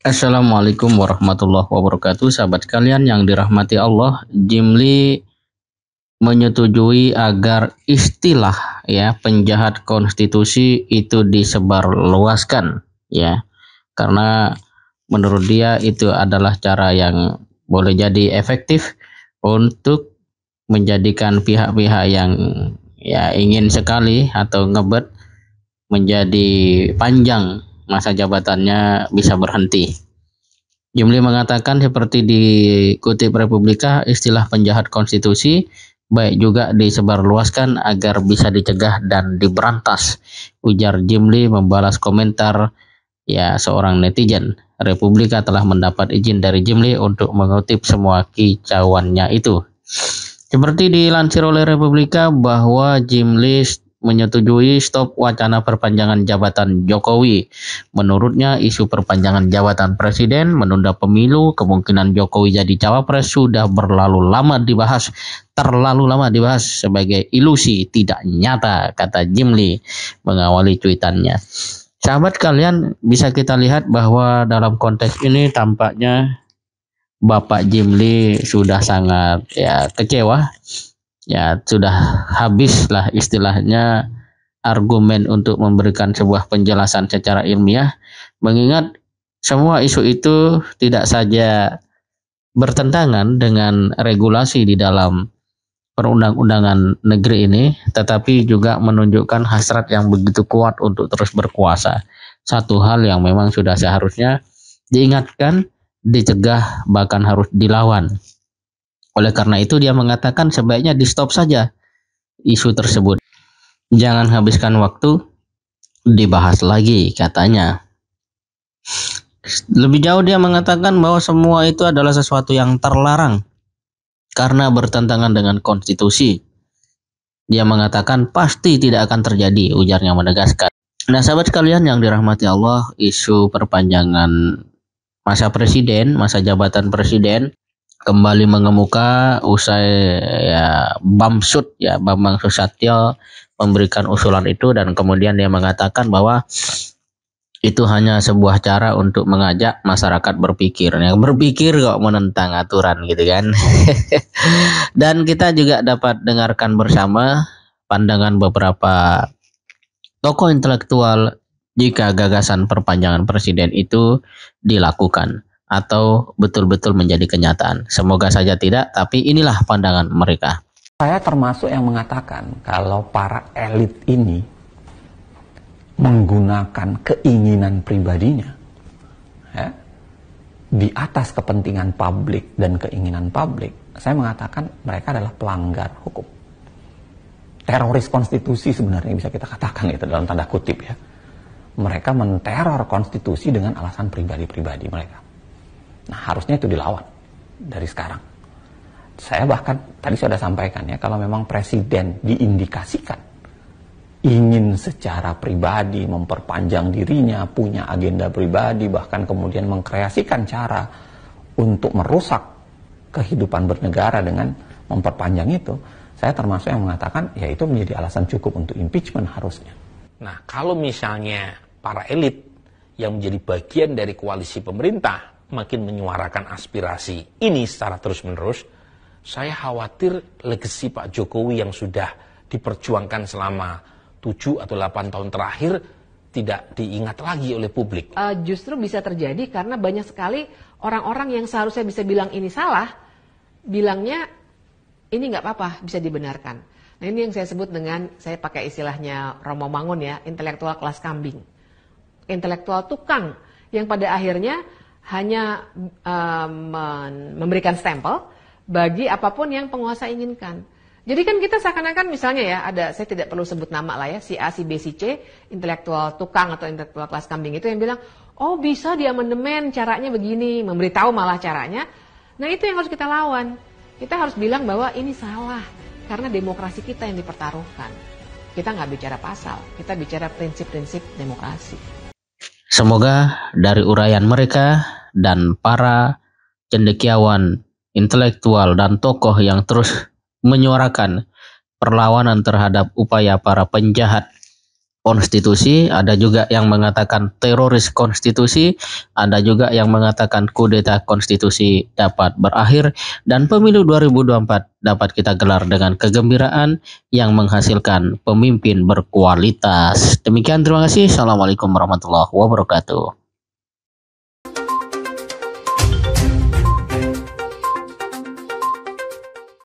Assalamualaikum warahmatullahi wabarakatuh. Sahabat kalian yang dirahmati Allah, Jimli menyetujui agar istilah penjahat konstitusi itu disebarluaskan karena menurut dia itu adalah cara yang boleh jadi efektif untuk menjadikan pihak-pihak yang ingin sekali atau ngebet menjadi panjang masa jabatannya bisa berhenti. Jimli mengatakan seperti dikutip Republika, istilah penjahat konstitusi baik juga disebarluaskan agar bisa dicegah dan diberantas. Ujar Jimli membalas komentar seorang netizen. Republika telah mendapat izin dari Jimli untuk mengutip semua kicauannya itu. Seperti dilansir oleh Republika bahwa Jimli menyetujui stop wacana perpanjangan jabatan Jokowi. Menurutnya, isu perpanjangan jabatan presiden, menunda pemilu, kemungkinan Jokowi jadi cawapres sudah terlalu lama dibahas sebagai ilusi tidak nyata, kata Jimli mengawali cuitannya. Sahabat kalian, bisa kita lihat bahwa dalam konteks ini tampaknya Bapak Jimli sudah sangat kecewa. Sudah habis lah istilahnya argumen untuk memberikan sebuah penjelasan secara ilmiah, mengingat semua isu itu tidak saja bertentangan dengan regulasi di dalam perundang-undangan negeri ini, tetapi juga menunjukkan hasrat yang begitu kuat untuk terus berkuasa. Satu hal yang memang sudah seharusnya diingatkan, dicegah, bahkan harus dilawan. Oleh karena itu dia mengatakan sebaiknya di stop saja isu tersebut. Jangan habiskan waktu dibahas lagi, katanya. Lebih jauh dia mengatakan bahwa semua itu adalah sesuatu yang terlarang karena bertentangan dengan konstitusi. Dia mengatakan pasti tidak akan terjadi, ujarnya menegaskan. Nah, sahabat sekalian yang dirahmati Allah, isu perpanjangan masa jabatan presiden kembali mengemuka usai Bambang Susatyo memberikan usulan itu, dan kemudian dia mengatakan bahwa itu hanya sebuah cara untuk mengajak masyarakat berpikir. Berpikir kok menentang aturan gitu kan. Dan kita juga dapat dengarkan bersama pandangan beberapa tokoh intelektual jika gagasan perpanjangan presiden itu dilakukan atau betul-betul menjadi kenyataan. Semoga saja tidak, tapi inilah pandangan mereka. Saya termasuk yang mengatakan kalau para elit ini menggunakan keinginan pribadinya di atas kepentingan publik dan keinginan publik, saya mengatakan mereka adalah pelanggar hukum. Teroris konstitusi sebenarnya bisa kita katakan itu dalam tanda kutip ya. Mereka menteror konstitusi dengan alasan pribadi-pribadi mereka. Nah, harusnya itu dilawan dari sekarang. Saya bahkan tadi sudah sampaikan kalau memang presiden diindikasikan ingin secara pribadi memperpanjang dirinya, punya agenda pribadi, bahkan kemudian mengkreasikan cara untuk merusak kehidupan bernegara dengan memperpanjang itu, saya termasuk yang mengatakan itu menjadi alasan cukup untuk impeachment harusnya. Nah, kalau misalnya para elit yang menjadi bagian dari koalisi pemerintah makin menyuarakan aspirasi ini secara terus-menerus, saya khawatir legasi Pak Jokowi yang sudah diperjuangkan selama 7 atau 8 tahun terakhir tidak diingat lagi oleh publik. Justru bisa terjadi karena banyak sekali orang-orang yang seharusnya bisa bilang ini salah, bilangnya ini nggak apa-apa, bisa dibenarkan. Nah, ini yang saya sebut dengan, saya pakai istilahnya Romo Mangun intelektual kelas kambing. Intelektual tukang yang pada akhirnya hanya memberikan stempel bagi apapun yang penguasa inginkan. Jadi kan kita seakan-akan misalnya ada, saya tidak perlu sebut nama lah si A, si B, si C, intelektual tukang atau intelektual kelas kambing itu yang bilang, oh bisa di amandemen caranya begini, memberitahu malah caranya. Nah, itu yang harus kita lawan. Kita harus bilang bahwa ini salah, karena demokrasi kita yang dipertaruhkan. Kita nggak bicara pasal, kita bicara prinsip-prinsip demokrasi. Semoga dari uraian mereka dan para cendekiawan, intelektual, dan tokoh yang terus menyuarakan perlawanan terhadap upaya para penjahat konstitusi, ada juga yang mengatakan teroris konstitusi, ada juga yang mengatakan kudeta konstitusi dapat berakhir, dan pemilu 2024 dapat kita gelar dengan kegembiraan yang menghasilkan pemimpin berkualitas. Demikian, terima kasih. Assalamualaikum warahmatullahi wabarakatuh.